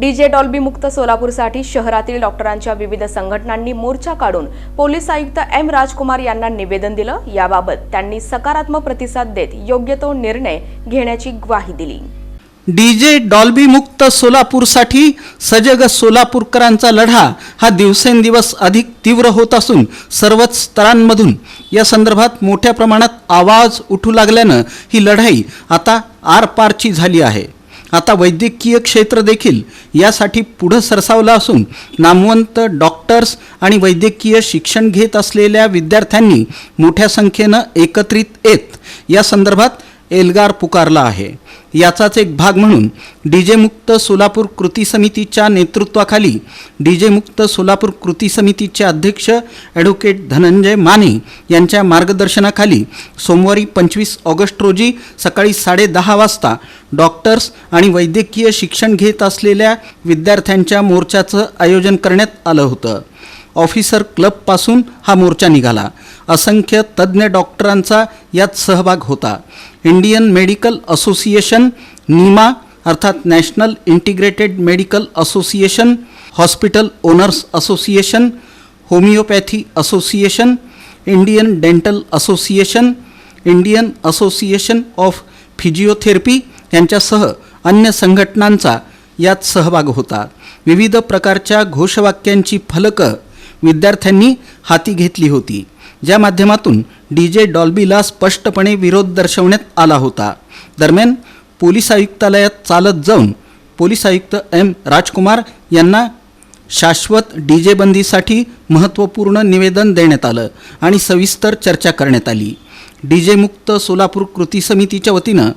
DJ Dolby मुक्त सोलापूरसाठी शहरातील डॉक्टरांच्या विविध संघटनांनी मोर्चा काढून पोलीस आयुक्त एम राजकुमार यांना निवेदन दिलं। याबाबत त्यांनी सकारात्मक प्रतिसाद देत योग्य तो निर्णय घेण्याची ग्वाही दिली। डीजे डॉल्बी मुक्त सोलापूरसाठी सजग सोलापूरकरांचा लढा हा दिवसेंदिवस अधिक तीव्र होत असून सर्वच स्तरांमधून या संदर्भात मोठ्या प्रमाणात आवाज उठू लागल्यानं ही लढाई आता आरपारची झाली आहे। आता वैद्यकीय क्षेत्र देखील यासाठी पुढे सरसावलं असून नामवंत डॉक्टर्स आणि वैद्यकीय शिक्षण घेत असलेल्या विद्यार्थ्यांनी मोठ्या संख्येनं एकत्रित येत या संदर्भात एल्गार पुकारला आहे। याचाच एक भाग म्हणून डीजे मुक्त सोलापूर कृती समितीच्या नेतृत्वाखाली डीजे मुक्त सोलापूर कृती समितीचे अध्यक्ष ॲडव्होकेट धनंजय माने यांच्या मार्गदर्शनाखाली सोमवारी 25 ऑगस्ट रोजी सकाळी 10:30 वाजता डॉक्टर्स आणि वैद्यकीय शिक्षण घेत असलेल्या विद्यार्थ्यांच्या मोर्चाचं आयोजन करण्यात आलं होतं। ऑफिसर क्लबपासून हा मोर्चा निघाला। असंख्य तज्ज्ञ डॉक्टरांचा यात सहभाग होता। इंडियन मेडिकल असोसिएशन, नीमा अर्थात national integrated medical association, hospital owners association, homeopathy association, Indian dental association, Indian association of physiotherapy यांच्यासह अन्य संघटनांचा यात सहभाग होता। विविध प्रकारच्या घोषवाक्यांची फलकं विद्यार्थ्यांनी हाती घेतली होती, ज्या माध्यमातून डीजे डॉल्बीला स्पष्टपणे विरोध दर्शवण्यात आला होता। दरम्यान पोलीस आयुक्तालयात चालत जाऊन पोलीस आयुक्त एम राजकुमार यांना शाश्वत डीजे बंदीसाठी महत्त्वपूर्ण निवेदन देण्यात आलं आणि सविस्तर चर्चा करण्यात आली। डीजे मुक्त सोलापूर कृती समितीच्या वतीनं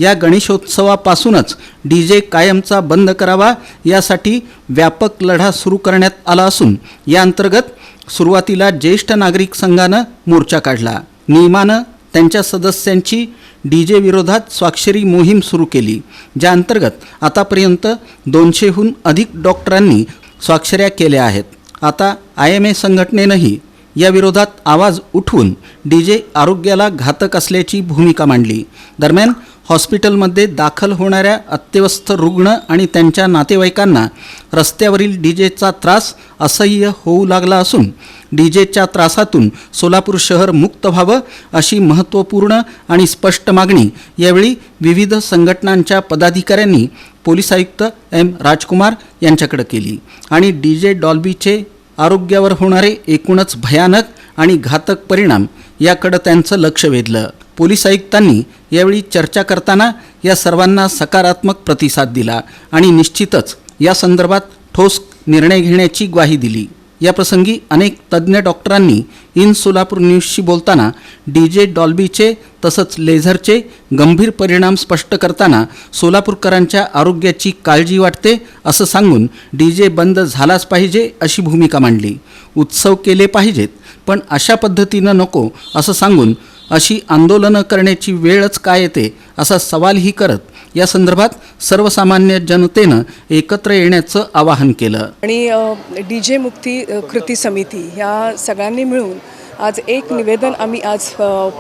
या गणेशोत्सवापासूनच डीजे कायमचा बंद करावा यासाठी व्यापक लढा सुरू करण्यात आला असून या अंतर्गत सुरुवातीला ज्येष्ठ नागरिक संघानं मोर्चा काढला। नियमानं त्यांच्या सदस्यांची डीजे विरोधात स्वाक्षरी मोहीम सुरू केली, ज्या अंतर्गत आतापर्यंत 200हून अधिक डॉक्टरांनी स्वाक्षऱ्या केल्या आहेत। आता IMA संघटनेनंही या विरोधात आवाज उठवून डीजे आरोग्याला घातक असल्याची भूमिका मांडली। दरम्यान हॉस्पिटलमध्ये दाखल होणाऱ्या अत्यवस्थ रुग्ण आणि त्यांच्या नातेवाईकांना रस्त्यावरील डीजेचा त्रास असह्य होऊ लागला असून डीजेच्या त्रासातून सोलापूर शहर मुक्त व्हावं अशी महत्त्वपूर्ण आणि स्पष्ट मागणी यावेळी विविध संघटनांच्या पदाधिकाऱ्यांनी पोलीस आयुक्त एम राजकुमार यांच्याकडे केली आणि डीजे डॉल्बीचे आरोग्यावर होणारे एकूणच भयानक आणि घातक परिणाम याकडे त्यांचं लक्ष वेधलं। पोलीस आयुक्तांनी यावेळी चर्चा करताना या सर्वांना सकारात्मक प्रतिसाद दिला आणि निश्चितच या संदर्भात ठोस निर्णय घेण्याची ग्वाही दिली। याप्रसंगी अनेक तज्ज्ञ डॉक्टरांनी इन सोलापूर न्यूजशी बोलताना डीजे डॉल्बीचे तसंच लेझरचे गंभीर परिणाम स्पष्ट करताना सोलापूरकरांच्या आरोग्याची काळजी वाटते असं सांगून डीजे बंद झालाच पाहिजे अशी भूमिका मांडली। उत्सव केले पाहिजेत पण अशा पद्धतीनं नको असं सांगून अशी आंदोलनं करण्याची वेळच काय येते असा सवालही करत या संदर्भात सर्वसामान्य जनतेनं एकत्र येण्याचं आवाहन केलं। आणि डीजे मुक्ती कृती समिती ह्या सगळ्यांनी मिळून आज एक निवेदन आम्ही आज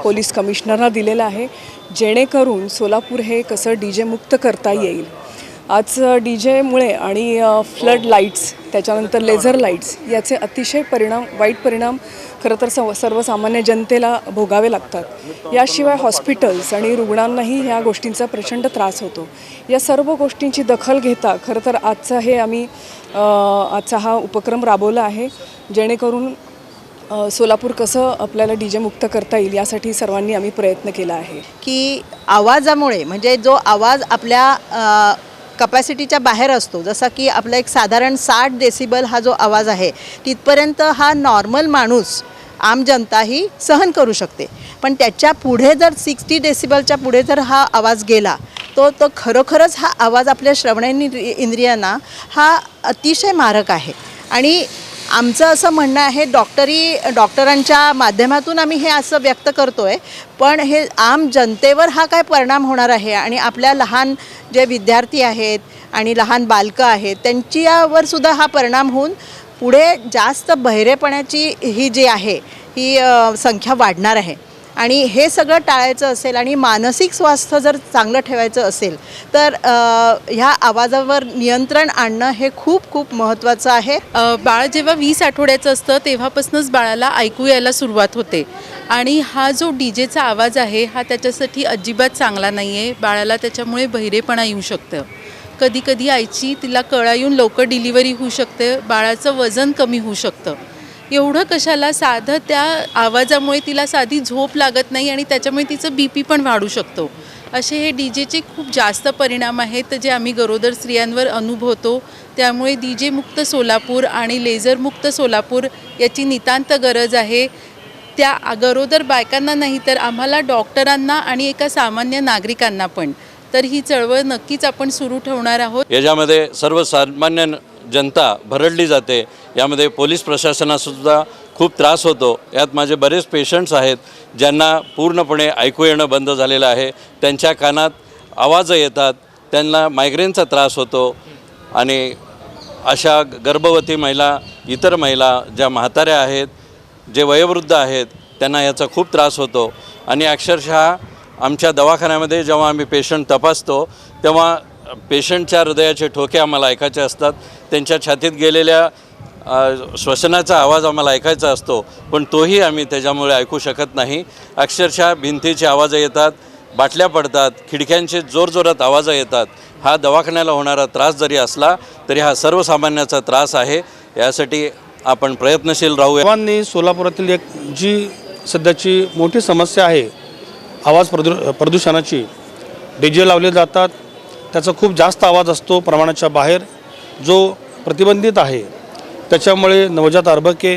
पोलीस कमिशनरना दिलेलं आहे, जेणेकरून सोलापूर हे कसं डीजे मुक्त करता येईल। आज डीजेमुळे आणि फ्लड लाईट्स त्याच्यानंतर लेझर लाईट्स याचे अतिशय वाईट परिणाम खरं तर सर्वसामान्य जनतेला भोगावे लागतात। याशिवाय हॉस्पिटल्स आणि रुग्णांनाही ह्या गोष्टींचा प्रचंड त्रास होतो। या सर्व गोष्टींची दखल घेता खरं तर आजचा हा उपक्रम राबवला आहे, जेणेकरून सोलापूर कसं आपल्याला डीजे मुक्त करता येईल यासाठी सर्वांनी आम्ही प्रयत्न केला आहे। की आवाजामुळे म्हणजे जो आवाज आपल्या कपॅसिटीच्या बाहेर असतो, जसा की आपला एक साधारण 60 डेसिबल हा जो आवाज आहे तिथपर्यंत हा नॉर्मल माणूस आम जनता ही सहन करू शकते, पण त्याच्या पुढे जर 60 डेसिबलच्या पुढे जर हा आवाज गेला तो खरोखरच हा आवाज आपल्या श्रवणेंद्रियांना हा अतिशय मारक आहे। आणि आमचं असं म्हणणं आहे, डॉक्टरांच्या माध्यमातून आम्ही हे असं व्यक्त करतो आहे, पण हे आम जनतेवर हा काय परिणाम होणार आहे आणि आपल्या लहान जे विद्यार्थी आहेत आणि लहान बालकं आहेत त्यांच्यावर सुद्धा हा परिणाम होऊन पुढे जास्त बहिरेपणाची ही जी आहे ही संख्या वाढणार आहे। आणि हे सगळं टाळायचं असेल आणि मानसिक स्वास्थ्य जर चांगलं ठेवायचं असेल तर ह्या आवाजावर नियंत्रण आणणं हे खूप खूप महत्त्वाचं आहे. बाळ जेव्हा 20 आठवड्याचं असतं तेव्हापासूनच बाळाला ऐकू यायला सुरुवात होते आणि हा जो डीजेचा आवाज आहे हा त्याच्यासाठी अजिबात चांगला नाही आहे. बाळाला त्याच्यामुळे बहिरेपणा येऊ शकतं. कधी कधी आईची तिला कळा येऊन लवकर डिलिव्हरी होऊ शकते, बाळाचं वजन कमी होऊ शकतं. एवढं कशाला, साधं त्या आवाजामुळे तिला साधी झोप लागत नाही आणि त्याच्यामुळे तिचं BP पण वाढू शकतो. असे हे डीजेचे खूप जास्त परिणाम आहेत जे आम्ही गरोदर स्त्रियांवर अनुभवतो. त्यामुळे डीजे मुक्त सोलापूर आणि लेझर मुक्त सोलापूर याची नितांत गरज आहे. त्या गरोदर बायकांना नाही तर आम्हाला डॉक्टरांना आणि एका सामान्य नागरिकांना पण. तर ही चळवळ नक्कीच आपण सुरू ठेवणार आहोत. याच्यामध्ये सर्वसामान्य जनता भरडली जाते. यामध्ये पोलीस प्रशासनासुद्धा खूप त्रास होतो. यात माझे बरेच पेशंट्स आहेत ज्यांना पूर्णपणे ऐकू येणं बंद झालेलं आहे. त्यांच्या कानात आवाज येतात, त्यांना मायग्रेनचा त्रास होतो आणि अशा गर्भवती महिला, इतर महिला ज्या म्हाताऱ्या आहेत, जे वयोवृद्ध आहेत, त्यांना याचा खूप त्रास होतो. आणि अक्षरशः आमच्या दवाखान्यामध्ये जेव्हा आम्ही पेशंट तपासतो तेव्हा पेशंटच्या हृदयाचे ठोके आम्हाला ऐकायचे असतात, त्यांच्या छातीत गेलेल्या श्वसनाचा आवाज आम्हाला ऐकायचा असतो, पण तोही आम्ही त्याच्यामुळे ऐकू शकत नाही. अक्षरशः भिंतीचे आवाज येतात, बाटल्या पडतात, खिडक्यांचे जोरजोरात आवाज येतात. हा दवाखान्याला होणारा त्रास जरी असला तरी हा सर्वसामान्याचा त्रास आहे. यासाठी आपण प्रयत्नशील राहूया. सर्वांनी सोलापुरातील एक जी सध्याची मोठी समस्या आहे आवाज प्रदूषणाची, DJ लावले जातात, त्याचा खूप जास्त आवाज असतो प्रमाणाच्या बाहेर, जो प्रतिबंधित आहे. त्याच्यामुळे नवजात अर्भके,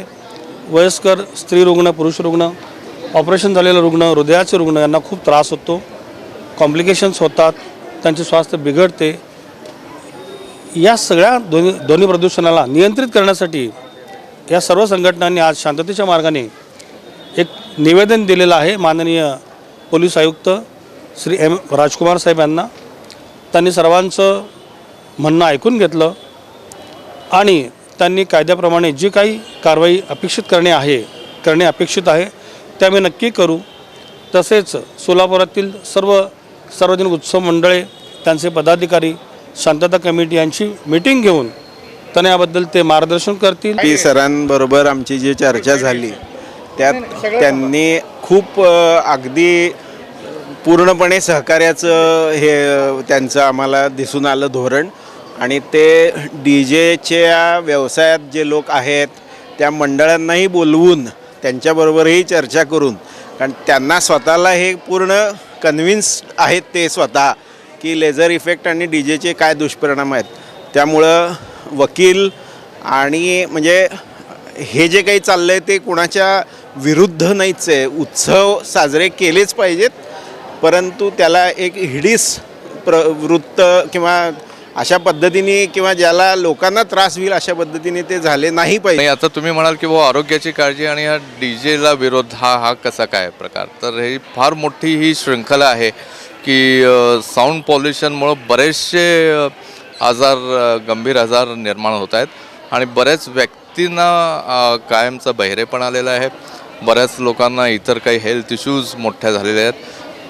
वयस्कर स्त्री रुग्ण, पुरुष रुग्ण, ऑपरेशन झालेले रुग्ण, हृदयाचे रुग्ण यांना खूप त्रास होतो, कॉम्प्लिकेशन्स होतात, त्यांचे स्वास्थ्य बिघडते. या सगळ्या ध्वनी प्रदूषणाला नियंत्रित करण्यासाठी या सर्व संघटनांनी आज शांततेच्या मार्गाने एक निवेदन दिलेलं आहे माननीय पोलीस आयुक्त श्री M. राजकुमार साहेब यांना. त्यांनी सर्वांचं म्हणणं ऐकून घेतलं आणि त्यांनी कायद्याप्रमाणे जी काही कारवाई करणे अपेक्षित आहे ते आम्ही नक्की करू. तसेच सोलापुरातील सर्व सार्वजनिक उत्सव मंडळे, त्यांचे पदाधिकारी, शांतता कमिटी यांची मीटिंग घेऊन त्यांना याबद्दल ते मार्गदर्शन करतील. पी सरांबरोबर आमची जी चर्चा झाली त्यात त्यांनी खूप अगदी पूर्णपणे सहकार्याचं हे त्यांचं आम्हाला दिसून आलं धोरण. आणि ते DJच्या व्यवसायात जे लोक आहेत त्या मंडळांनाही बोलवून त्यांच्याबरोबरही चर्चा करून, कारण त्यांना स्वतःला हे पूर्ण कन्व्हिन्स्ड आहेत ते स्वतः की लेझर इफेक्ट आणि DJचे काय दुष्परिणाम आहेत. त्यामुळं वकील आणि म्हणजे हे जे काही चाललं आहे ते कुणाच्या विरुद्ध नाहीच आहे. उत्सव साजरे केलेच पाहिजेत, परंतु त्याला एक हिडीस वृत्त किंवा अशा पद्धतीने किंवा ज्याला लोकांना त्रास होईल अशा पद्धतीने ते झाले नाही पाहिजे. आता तुम्ही म्हणाल की आरोग्याची काळजी आणि हा DJला विरोध हा कसा काय प्रकार, तर ही फार मोठी ही शृंखला आहे की साऊंड पॉल्युशनमुळं बरेचसे आजार, गंभीर आजार निर्माण होत आहेत आणि बऱ्याच व्यक्तींना कायमचा बहिरेपण आलेला आहे. बऱ्याच लोकांना इतर काही हेल्थ इश्यूज मोठ्या झालेल्या आहेत.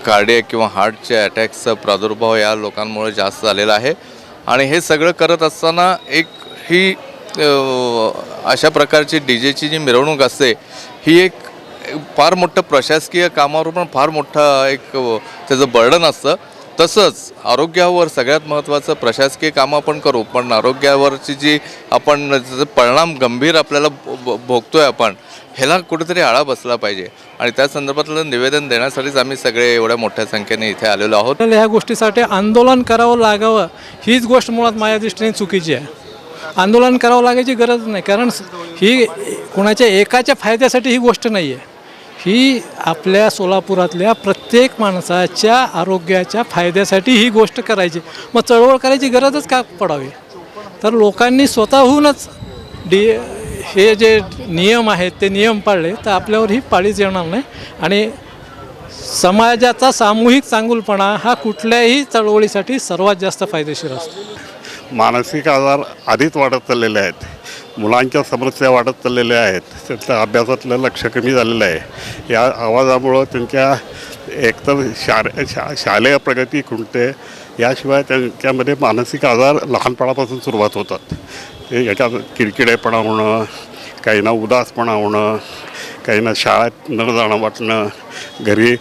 कार्डियक किंवा हार्टचे अटॅक्सचा प्रादुर्भाव या लोकांमुळे जास्त झालेला आहे. आणि हे सगळं करत असताना एक ही अशा प्रकारची DJची जी मिरवणूक असते ही एक फार मोठं प्रशासकीय कामावर पण फार मोठं एक त्याचं बर्डन असतं. तसंच आरोग्यावर सगळ्यात महत्त्वाचं प्रशासकीय कामं आपण करू, पण आरोग्यावरची जी आपण त्याचे परिणाम गंभीर आपल्याला भोगतोय आपण, ह्याला कुठेतरी आळा बसला पाहिजे. आणि त्या संदर्भातलं निवेदन देण्यासाठीच आम्ही सगळे एवढ्या मोठ्या संख्येने इथे आलेलो आहोत. ह्या गोष्टीसाठी आंदोलन करावं लागावं हीच गोष्ट मुळात माझ्या दृष्टीने चुकीची आहे. आंदोलन करावं लागायची गरज नाही, कारण ही कोणाच्या एकाच्या फायद्यासाठी ही गोष्ट नाही आहे. ही आपल्या सोलापुरातल्या प्रत्येक माणसाच्या आरोग्याच्या फायद्यासाठी ही गोष्ट करायची. मग चळवळ करायची गरजच का पडावी. तर लोकांनी स्वतःहूनच हे जे नियम आहेत ते नियम पाळले तर आपल्यावर ही पाळीच येणार नाही. आणि समाजाचा सामूहिक चांगुलपणा हा कुठल्याही चळवळीसाठी सर्वात जास्त फायदेशीर असतो. मानसिक आजार आधीच वाढत चाललेले आहेत. मुलांच्या समस्या वाढत चाललेल्या आहेत, त्यांच्या अभ्यासातलं लक्ष कमी झालेलं आहे. या आवाजामुळं त्यांच्या एकतर शालेय प्रगती खुंटते, याशिवाय त्यांच्यामध्ये मानसिक आजार लहानपणापासून सुरुवात होतात. याच्यात किरकिडेपणा होणं, काहींना उदासपणा होणं, काहींना शाळेत न जाणं वाटणं, घरी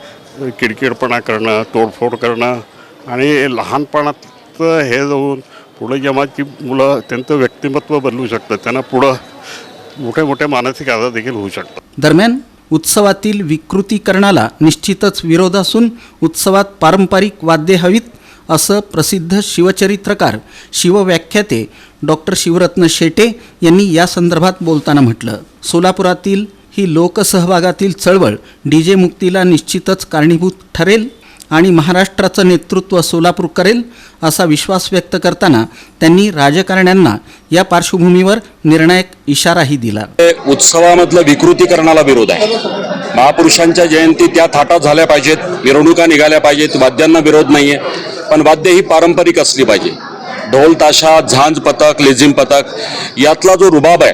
किरकिरपणा करणं, तोडफोड करणं आणि लहानपणाचं हे जाऊन पुढे जेव्हा की मुलं त्यांचं व्यक्तिमत्व बदलू शकतं, त्यांना पुढं मोठे मोठे मानसिक आजार देखील होऊ शकतात. दरम्यान उत्सवातील विकृतीकरणाला निश्चितच विरोध असून उत्सवात पारंपरिक वाद्ये हवीत असं प्रसिद्ध शिवचरित्रकार शिवव्याख्याते डॉक्टर शिवरत्न शेटे यांनी या संदर्भात बोलताना म्हटलं. सोलापुरातील ही लोकसहभागातील चळवळ डीजे मुक्तीला निश्चितच कारणीभूत ठरेल आणि महाराष्ट्राचं नेतृत्व सोलापूर करेल असा विश्वास व्यक्त करताना त्यांनी राजकारण्यांना या पार्श्वभूमीवर निर्णायक इशाराही दिला. उत्सवामधलं विकृतीकरणाला विरोध आहे. महापुरुषांच्या जयंती त्या थाटात झाल्या पाहिजेत, मिरवणुका निघाल्या पाहिजेत, वाद्यांना विरोध नाही आहे, पण वाद्य ही पारंपरिक असली पाहिजे. ढोल ताशा, झांज पथक, लेझिम पथक यातला जो रुबाब आहे,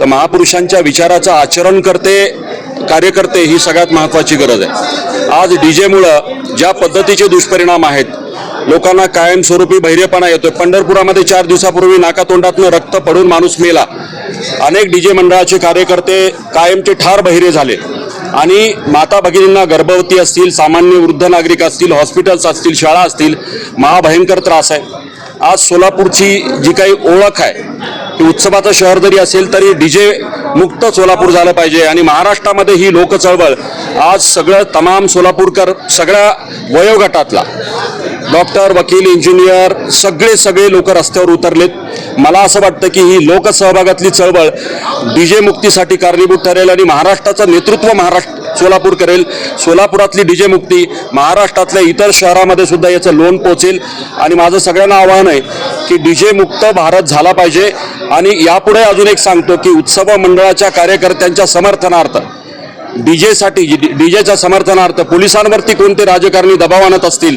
तर महापुरुषांच्या विचाराचं आचरण कार्यकर्ते ही सगळ्यात महत्त्वाची गरज आहे. आज डीजेमुळं ज्या पद्धतीचे दुष्परिणाम आहेत, लोकांना कायमस्वरूपी बहिरेपणा येतोय. पंढरपुरामध्ये 4 दिवसापूर्वी नाकातोंडातनं रक्त पडून माणूस मेला. अनेक डीजे मंडळाचे कार्यकर्ते कायमचे ठार बहिरे झाले आणि माता भगिनींना, गर्भवती असतील, सामान्य वृद्ध नागरिक असतील, हॉस्पिटल्स असतील, शाळा असतील, महाभयंकर त्रास आहे. आज सोलापूरची जी काही ओळख आहे ती उत्सवाचं शहर जरी असेल तरी डीजे मुक्त सोलापूर झालं पाहिजे. आणि महाराष्ट्रामध्ये ही लोकचळवळ आज तमाम सोलापूरकर सगळ्या वयोगटातला डॉक्टर, वकील, इंजिनियर सगळे लोक रस्त्यावर उतरलेत. मला असं वाटतं की ही लोकसहभागातली चळवळ डीजे मुक्तीसाठी कारणीभूत ठरेल आणि महाराष्ट्राचं नेतृत्व सोलापूर करेल. सोलापुरातली डीजे मुक्ती महाराष्ट्रातल्या इतर शहरामध्ये सुद्धा याचं लोन पोचेल. आणि माझं सगळ्यांना आवाहन आहे की डीजे मुक्त भारत झाला पाहिजे. आणि यापुढे अजून एक सांगतो की उत्सव मंडळाच्या कार्यकर्त्यांच्या समर्थनार्थ डीजेच्या समर्थनार्थ पोलिसांवरती कोणते राजकारणी दबाव आणत असतील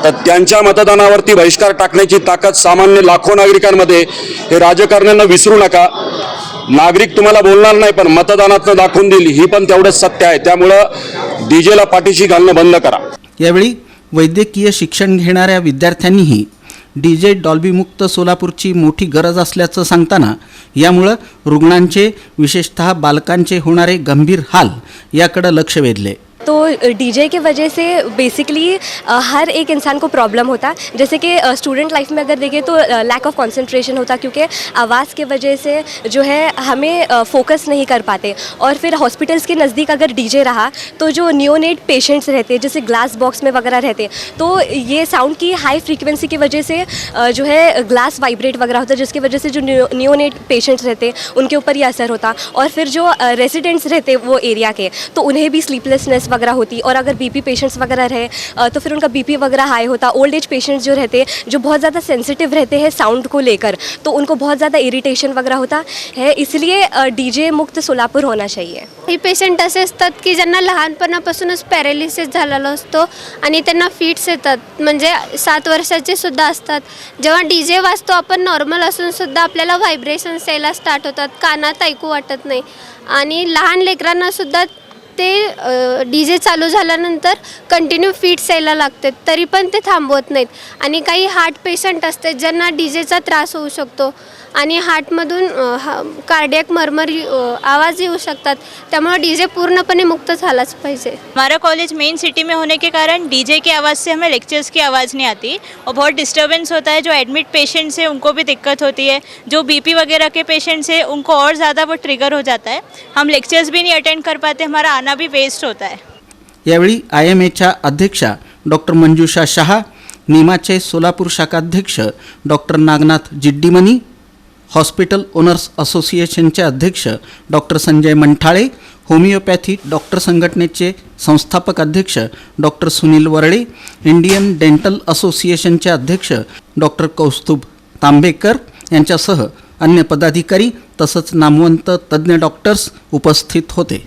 तर त्यांच्या मतदानावरती बहिष्कार टाकण्याची ताकद सामान्य लाखो नागरिकांमध्ये, हे राजकारण्यांना विसरू नका. नागरिक तुम्हाला बोलणार नाही पण मतदानातनं दाखवून दिली ही पण तेवढंच सत्य आहे. त्यामुळं डीजेला पाठीशी घालणं बंद करा. यावेळी वैद्यकीय शिक्षण घेणाऱ्या विद्यार्थ्यांनीही डीजे डॉल्बी मुक्त सोलापूरची मोठी गरज असल्याचं सांगताना यामुळं रुग्णांचे, विशेषतः बालकांचे होणारे गंभीर हाल याकडे लक्ष वेधले. तो डीजे के वजह से बेसिकली हर एक इंसान को प्रॉब्लम होता. जैसे कि स्टूडेंट लाइफ में अगर देखें तो लैक ऑफ कंसंट्रेशन होता, क्योंकि आवाज़ के वजह से जो है हमें फोकस नहीं कर पाते. और फिर हॉस्पिटल्स के नज़दीक अगर डीजे रहा तो जो नियोनेट पेशेंट्स रहते हैं, जैसे ग्लास बॉक्स में वगैरह रहते, तो ये साउंड की हाई फ्रीक्वेंसी की वजह से जो है ग्लास वाइब्रेट वगैरह होता है, जिसकी वजह से जो नियोनेट पेशेंट्स रहते उनके ऊपर ये असर होता. और फिर जो रेजिडेंट्स रहते वो एरिया के, तो उन्हें भी स्लीपलेसनेस वगैरह होती. और अगर बीपी पेशेंट्स वगैरह रहे तो फिर उनका बीपी वगैरह हाई होता. ओल्ड एज पेशेंट्स जो रहते जो बहुत ज़्यादा सेंसिटिव रहते हैं साउंड को लेकर, तो उनको बहुत ज़्यादा इरिटेशन वगैरह होता है. इसलिए डीजे मुक्त सोलापूर होना चाहिए. हे पेशंट असे असतात की ज्यांना लहानपणापासूनच पॅरालिसिस झालेला असतो आणि त्यांना फिट्स येतात, म्हणजे 7 वर्षाचे सुद्धा असतात. जेव्हा डीजे वाजतो आपण नॉर्मल असून सुद्धा आपल्याला व्हायब्रेशन्स यायला स्टार्ट होतात, कानात ऐकू वाटत नाही. आणि लहान लेकरांना सुद्धा ते डीजे चालू झाल्यानंतर कंटिन्यू फिट्स यायला लागतात, तरी पण ते थांबवत नाहीत. आणि काही हार्ट पेशंट असतात ज्यांना डीजेचा त्रास होऊ शकतो आणि हार्टमधून कार्डियक मरमर आवाज़ येऊ शकतात. त्यामुळे डीजे पूर्णपणे मुक्त झालाच पाहिजे. हमारा कॉलेज मेन सिटी में होने के कारण डीजे की आवाज़ से हमें लेक्चर्स की आवाज़ नहीं आती और बहुत डिस्टर्बेंस होता है. जो एडमिट पेशेंट्स हैं उनको भी दिक्कत होती है, जो बीपी वगैरह के पेशेंट्स हैं उनको और ज़्यादा वो ट्रिगर हो जाता है. हम लेक्चर्स भी नहीं अटेंड कर पाते, हमारा आना भी वेस्ट होता है. यावेळी IMAच्या अध्यक्षा डॉक्टर मंजुषा शहा, निमाचे सोलापूर शाखाध्यक्ष doctor Nagnath Jiddimani, hospital owners असोसिएशनचे अध्यक्ष doctor Sanjay Manthale, homeopathy doctor संघटनेचे संस्थापक अध्यक्ष doctor Sunil Varale, Indian dental असोसिएशनचे अध्यक्ष डॉक्टर कौस्तुभ तांबेकर यांच्यासह अन्य पदाधिकारी तसंच नामवंत तज्ज्ञ डॉक्टर्स उपस्थित होते.